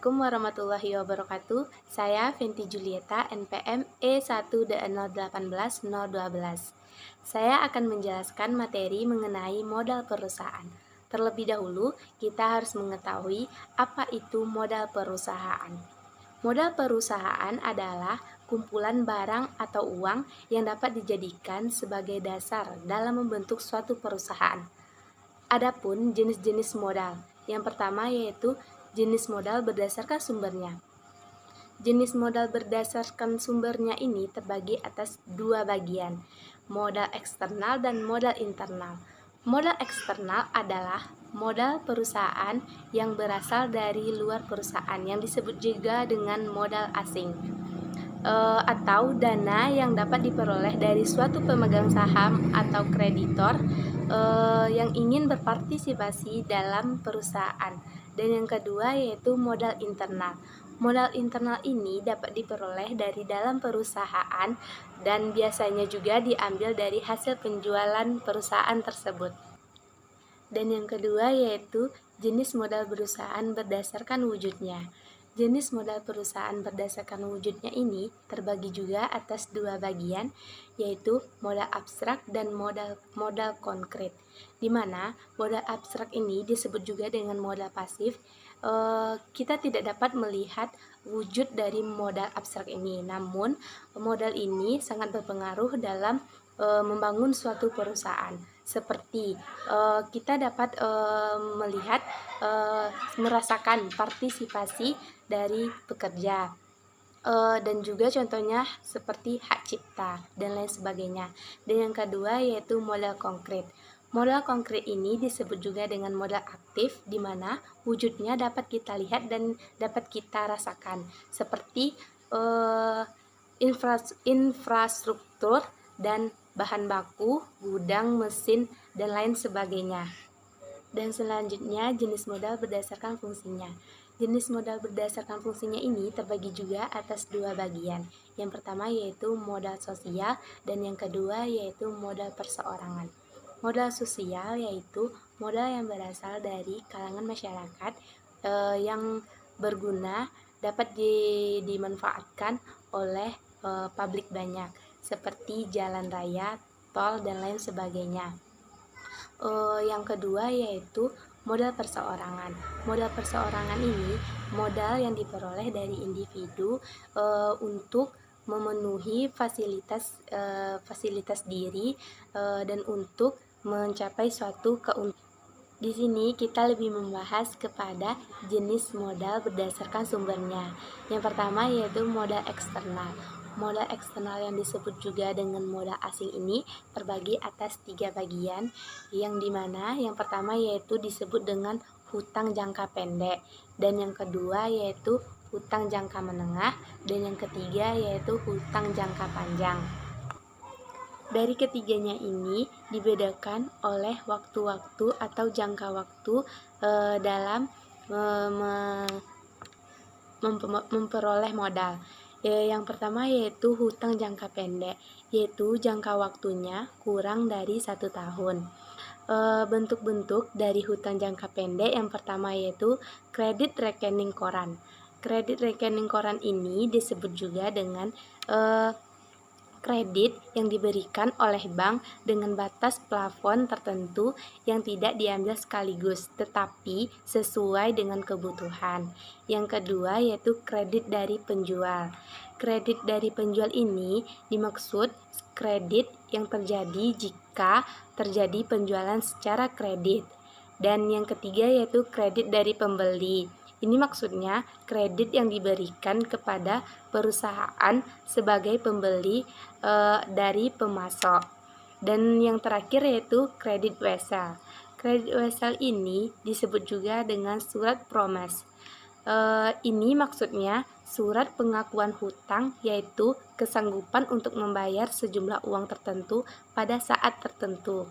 Assalamualaikum warahmatullahi wabarakatuh. Saya Fenty Julieta, NPM E1D018-012. Saya akan menjelaskan materi mengenai modal perusahaan. Terlebih dahulu, kita harus mengetahui apa itu modal perusahaan. Modal perusahaan adalah kumpulan barang atau uang yang dapat dijadikan sebagai dasar dalam membentuk suatu perusahaan. Adapun jenis-jenis modal, yang pertama yaitu jenis modal berdasarkan sumbernya. Jenis modal berdasarkan sumbernya ini terbagi atas dua bagian, modal eksternal dan modal internal. Modal eksternal adalah modal perusahaan yang berasal dari luar perusahaan yang disebut juga dengan modal asing, atau dana yang dapat diperoleh dari suatu pemegang saham atau kreditor yang ingin berpartisipasi dalam perusahaan. Dan yang kedua yaitu modal internal. Modal internal ini dapat diperoleh dari dalam perusahaan dan biasanya juga diambil dari hasil penjualan perusahaan tersebut. Dan yang kedua yaitu jenis modal perusahaan berdasarkan wujudnya. Jenis modal perusahaan berdasarkan wujudnya ini terbagi juga atas dua bagian, yaitu modal abstrak dan modal konkret. Di mana modal abstrak ini disebut juga dengan modal pasif. Kita tidak dapat melihat wujud dari modal abstrak ini, namun modal ini sangat berpengaruh dalam membangun suatu perusahaan. Seperti kita dapat melihat merasakan partisipasi dari pekerja, dan juga contohnya seperti hak cipta dan lain sebagainya. Dan yang kedua yaitu modal konkret. Modal konkret ini disebut juga dengan modal aktif, di mana wujudnya dapat kita lihat dan dapat kita rasakan, seperti infrastruktur dan bahan baku, gudang, mesin, dan lain sebagainya. Dan selanjutnya jenis modal berdasarkan fungsinya. Jenis modal berdasarkan fungsinya ini terbagi juga atas dua bagian. Yang pertama yaitu modal sosial dan yang kedua yaitu modal perseorangan. Modal sosial yaitu modal yang berasal dari kalangan masyarakat yang berguna, dapat dimanfaatkan oleh publik banyak, seperti jalan raya, tol, dan lain sebagainya. Yang kedua yaitu modal perseorangan. Modal perseorangan ini modal yang diperoleh dari individu untuk memenuhi fasilitas diri dan untuk mencapai suatu keuntungan. Di sini kita lebih membahas kepada jenis modal berdasarkan sumbernya. Yang pertama yaitu modal eksternal. Modal eksternal yang disebut juga dengan modal asing ini terbagi atas 3 bagian, yang dimana yang pertama yaitu disebut dengan hutang jangka pendek, dan yang kedua yaitu hutang jangka menengah, dan yang ketiga yaitu hutang jangka panjang. Dari ketiganya ini dibedakan oleh waktu-waktu atau jangka waktu dalam memperoleh modal. Yang pertama yaitu hutang jangka pendek, yaitu jangka waktunya kurang dari 1 tahun. Bentuk-bentuk dari hutang jangka pendek yang pertama yaitu kredit rekening koran. Kredit rekening koran ini disebut juga dengan kredit yang diberikan oleh bank dengan batas plafon tertentu yang tidak diambil sekaligus, tetapi sesuai dengan kebutuhan. Yang kedua yaitu kredit dari penjual. Kredit dari penjual ini dimaksud kredit yang terjadi jika terjadi penjualan secara kredit. Dan yang ketiga yaitu kredit dari pembeli. Ini maksudnya kredit yang diberikan kepada perusahaan sebagai pembeli dari pemasok. Dan yang terakhir yaitu kredit wesel. Kredit wesel ini disebut juga dengan surat promes. Ini maksudnya surat pengakuan hutang, yaitu kesanggupan untuk membayar sejumlah uang tertentu pada saat tertentu.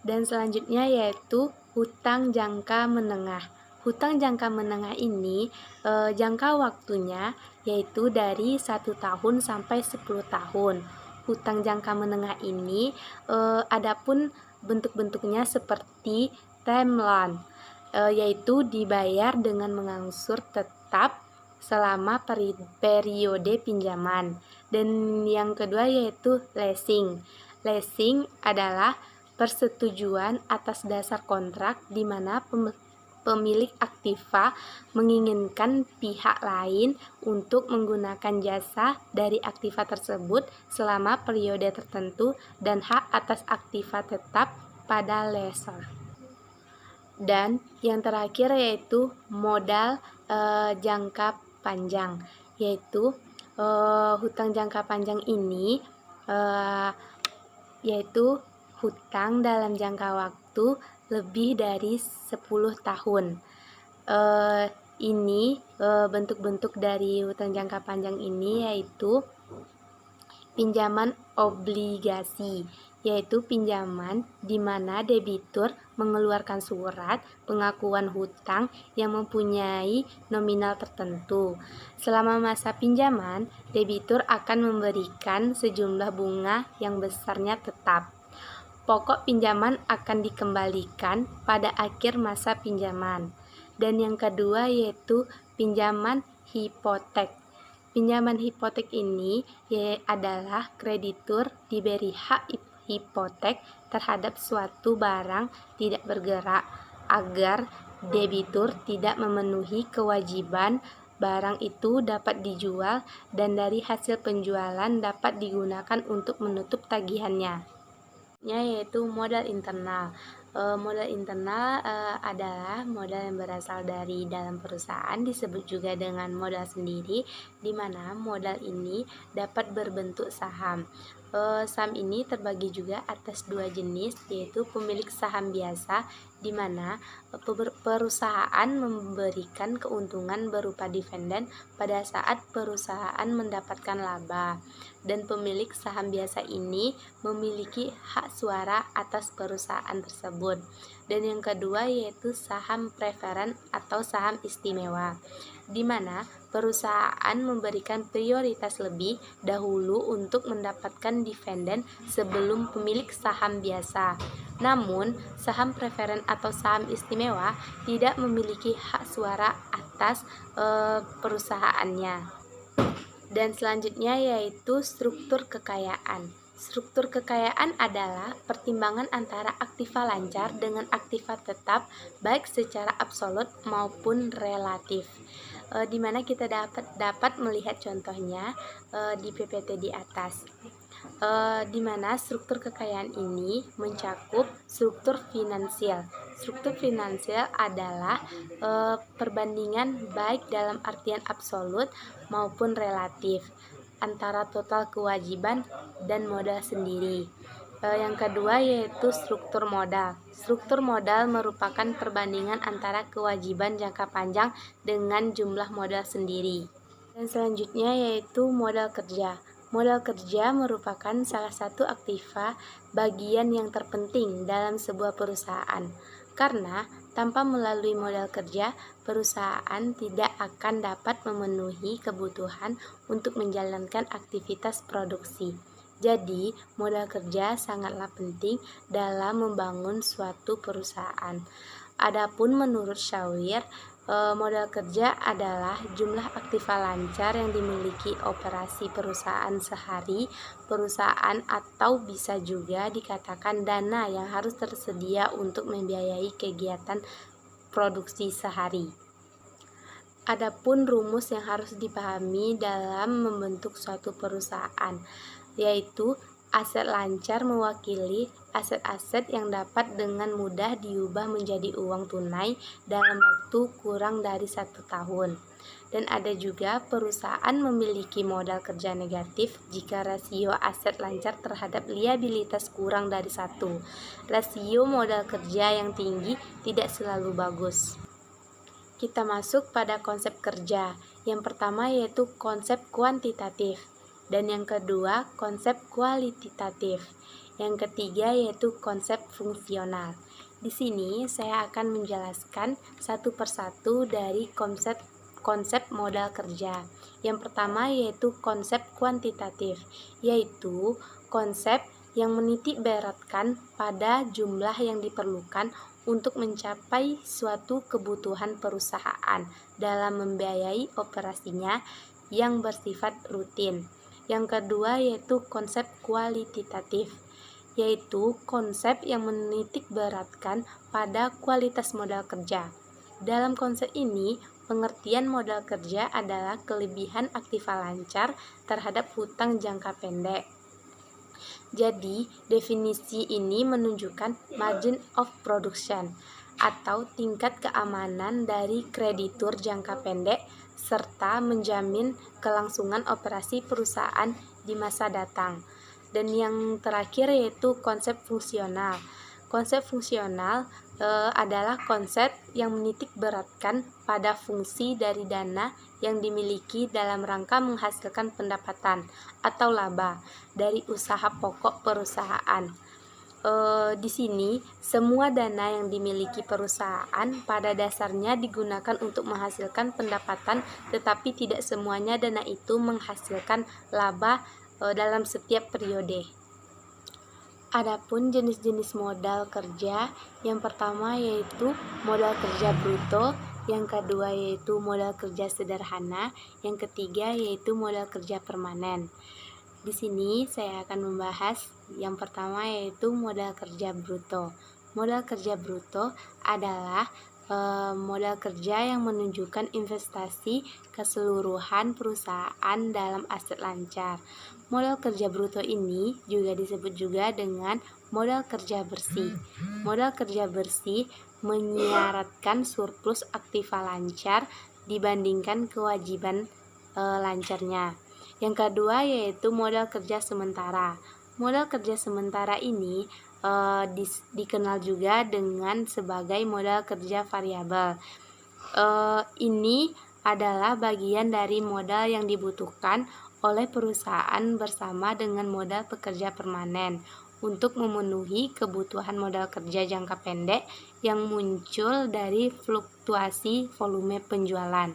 Dan selanjutnya yaitu hutang jangka menengah. Hutang jangka menengah ini jangka waktunya yaitu dari 1 tahun sampai 10 tahun. Hutang jangka menengah ini adapun bentuk-bentuknya seperti term loan. yaitu dibayar dengan mengangsur tetap selama periode pinjaman. Dan yang kedua yaitu leasing. Leasing adalah persetujuan atas dasar kontrak di mana pemilik aktiva menginginkan pihak lain untuk menggunakan jasa dari aktiva tersebut selama periode tertentu dan hak atas aktiva tetap pada lessor. Dan yang terakhir yaitu modal jangka panjang, yaitu hutang jangka panjang ini yaitu hutang dalam jangka waktu lebih dari 10 tahun. Ini bentuk-bentuk dari hutang jangka panjang ini yaitu pinjaman obligasi, yaitu pinjaman di mana debitur mengeluarkan surat pengakuan hutang yang mempunyai nominal tertentu. Selama masa pinjaman, debitur akan memberikan sejumlah bunga yang besarnya tetap. Pokok pinjaman akan dikembalikan pada akhir masa pinjaman. Dan yang kedua yaitu pinjaman hipotek. Pinjaman hipotek ini adalah kreditur diberi hak hipotek terhadap suatu barang tidak bergerak agar debitur tidak memenuhi kewajiban barang itu dapat dijual dan dari hasil penjualan dapat digunakan untuk menutup tagihannya. Yaitu modal internal. Modal internal adalah modal yang berasal dari dalam perusahaan, disebut juga dengan modal sendiri, di mana modal ini dapat berbentuk saham. Saham ini terbagi juga atas dua jenis, yaitu pemilik saham biasa, di mana perusahaan memberikan keuntungan berupa dividen pada saat perusahaan mendapatkan laba, dan pemilik saham biasa ini memiliki hak suara atas perusahaan tersebut. Dan yang kedua yaitu saham preferen atau saham istimewa, di mana perusahaan memberikan prioritas lebih dahulu untuk mendapatkan dividen sebelum pemilik saham biasa. Namun, saham preferen atau saham istimewa tidak memiliki hak suara atas perusahaannya. Dan selanjutnya yaitu struktur kekayaan. Struktur kekayaan adalah pertimbangan antara aktiva lancar dengan aktiva tetap, baik secara absolut maupun relatif. Di mana kita dapat melihat contohnya di PPT di atas. Di mana struktur kekayaan ini mencakup struktur finansial. Struktur finansial adalah perbandingan baik dalam artian absolut maupun relatif antara total kewajiban dan modal sendiri. Yang kedua yaitu struktur modal. Struktur modal merupakan perbandingan antara kewajiban jangka panjang dengan jumlah modal sendiri. Dan selanjutnya yaitu modal kerja. Modal kerja merupakan salah satu aktiva bagian yang terpenting dalam sebuah perusahaan. Karena tanpa melalui modal kerja, perusahaan tidak akan dapat memenuhi kebutuhan untuk menjalankan aktivitas produksi. Jadi, modal kerja sangatlah penting dalam membangun suatu perusahaan. Adapun menurut Shawir, modal kerja adalah jumlah aktiva lancar yang dimiliki operasi perusahaan sehari perusahaan, atau bisa juga dikatakan dana yang harus tersedia untuk membiayai kegiatan produksi sehari. Adapun rumus yang harus dipahami dalam membentuk suatu perusahaan, yaitu aset lancar mewakili aset-aset yang dapat dengan mudah diubah menjadi uang tunai dalam waktu kurang dari 1 tahun. Dan ada juga perusahaan memiliki modal kerja negatif jika rasio aset lancar terhadap liabilitas kurang dari 1. Rasio modal kerja yang tinggi tidak selalu bagus. Kita masuk pada konsep kerja. Yang pertama yaitu konsep kuantitatif. Dan yang kedua, konsep kualitatif. Yang ketiga yaitu konsep fungsional. Di sini saya akan menjelaskan satu persatu dari konsep modal kerja. Yang pertama yaitu konsep kuantitatif, yaitu konsep yang menitik beratkan pada jumlah yang diperlukan untuk mencapai suatu kebutuhan perusahaan dalam membiayai operasinya yang bersifat rutin. Yang kedua yaitu konsep kualitatif, yaitu konsep yang menitik beratkan pada kualitas modal kerja. Dalam konsep ini, pengertian modal kerja adalah kelebihan aktiva lancar terhadap hutang jangka pendek. Jadi, definisi ini menunjukkan margin of production atau tingkat keamanan dari kreditur jangka pendek serta menjamin kelangsungan operasi perusahaan di masa datang. Dan yang terakhir yaitu konsep fungsional. Konsep fungsional adalah konsep yang menitik beratkan pada fungsi dari dana yang dimiliki dalam rangka menghasilkan pendapatan atau laba dari usaha pokok perusahaan. Di sini semua dana yang dimiliki perusahaan pada dasarnya digunakan untuk menghasilkan pendapatan, tetapi tidak semuanya dana itu menghasilkan laba dalam setiap periode. Adapun jenis-jenis modal kerja, yang pertama yaitu modal kerja bruto, yang kedua yaitu modal kerja sederhana, yang ketiga yaitu modal kerja permanen. Di sini saya akan membahas yang pertama yaitu modal kerja bruto. Modal kerja bruto adalah modal kerja yang menunjukkan investasi keseluruhan perusahaan dalam aset lancar. Modal kerja bruto ini juga disebut juga dengan modal kerja bersih. Modal kerja bersih menyiratkan surplus aktiva lancar dibandingkan kewajiban lancarnya. Yang kedua yaitu modal kerja sementara. Modal kerja sementara ini dikenal juga dengan sebagai modal kerja variabel. Ini adalah bagian dari modal yang dibutuhkan oleh perusahaan bersama dengan modal pekerja permanen untuk memenuhi kebutuhan modal kerja jangka pendek yang muncul dari fluktuasi volume penjualan.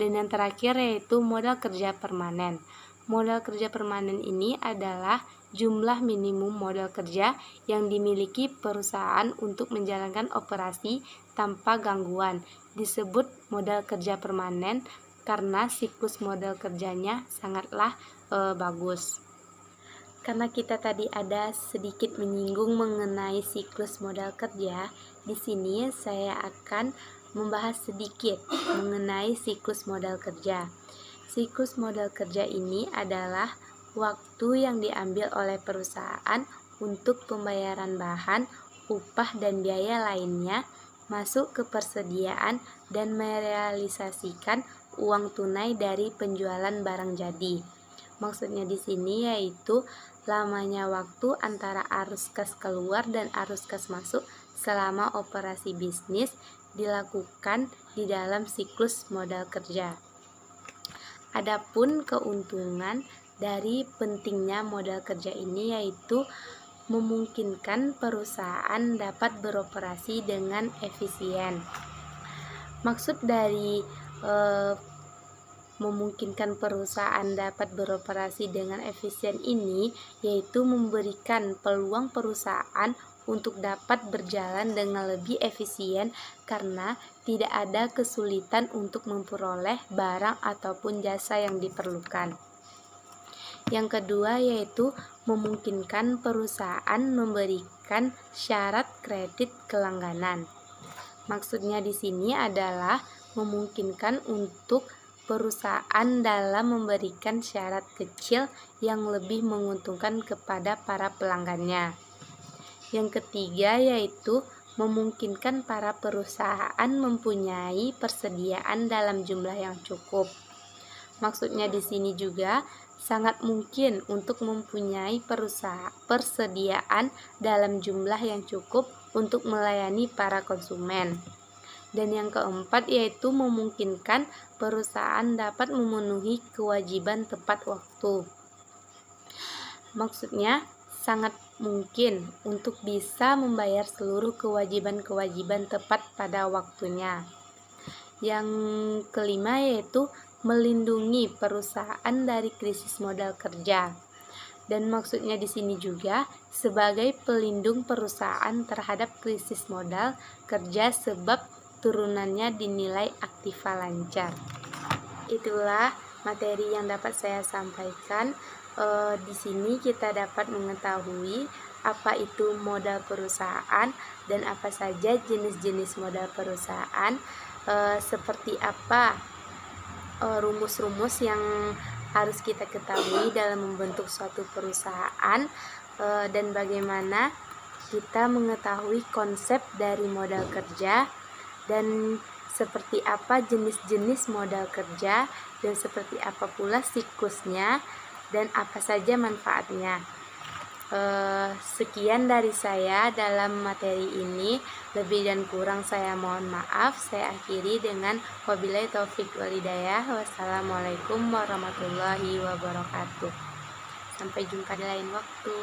Dan yang terakhir yaitu modal kerja permanen. Modal kerja permanen ini adalah jumlah minimum modal kerja yang dimiliki perusahaan untuk menjalankan operasi tanpa gangguan. Disebut modal kerja permanen karena siklus modal kerjanya sangatlah bagus. Karena kita tadi ada sedikit menyinggung mengenai siklus modal kerja, di sini saya akan membahas sedikit mengenai siklus modal kerja. Siklus modal kerja ini adalah waktu yang diambil oleh perusahaan untuk pembayaran bahan, upah dan biaya lainnya masuk ke persediaan dan merealisasikan uang tunai dari penjualan barang jadi. Maksudnya di sini yaitu lamanya waktu antara arus kas keluar dan arus kas masuk selama operasi bisnis dilakukan di dalam siklus modal kerja. Adapun keuntungan dari pentingnya modal kerja ini yaitu memungkinkan perusahaan dapat beroperasi dengan efisien. Maksud dari memungkinkan perusahaan dapat beroperasi dengan efisien ini yaitu memberikan peluang perusahaan untuk dapat berjalan dengan lebih efisien karena tidak ada kesulitan untuk memperoleh barang ataupun jasa yang diperlukan. Yang kedua yaitu memungkinkan perusahaan memberikan syarat kredit kelangganan. Maksudnya di sini adalah memungkinkan untuk perusahaan dalam memberikan syarat kecil yang lebih menguntungkan kepada para pelanggannya. Yang ketiga yaitu memungkinkan para perusahaan mempunyai persediaan dalam jumlah yang cukup. Maksudnya di sini juga sangat mungkin untuk mempunyai persediaan dalam jumlah yang cukup untuk melayani para konsumen. Dan yang keempat yaitu memungkinkan perusahaan dapat memenuhi kewajiban tepat waktu. Maksudnya sangat mungkin untuk bisa membayar seluruh kewajiban-kewajiban tepat pada waktunya. Yang kelima yaitu melindungi perusahaan dari krisis modal kerja. Dan maksudnya di sini juga sebagai pelindung perusahaan terhadap krisis modal kerja sebab turunannya dinilai aktiva lancar. Itulah materi yang dapat saya sampaikan. Di sini kita dapat mengetahui apa itu modal perusahaan dan apa saja jenis-jenis modal perusahaan, seperti apa rumus-rumus yang harus kita ketahui dalam membentuk suatu perusahaan, dan bagaimana kita mengetahui konsep dari modal kerja dan seperti apa jenis-jenis modal kerja dan seperti apa pula siklusnya dan apa saja manfaatnya. Sekian dari saya dalam materi ini. Lebih dan kurang saya mohon maaf. Saya akhiri dengan wabillahi taufik wal hidayah. Wassalamualaikum warahmatullahi wabarakatuh. Sampai jumpa di lain waktu.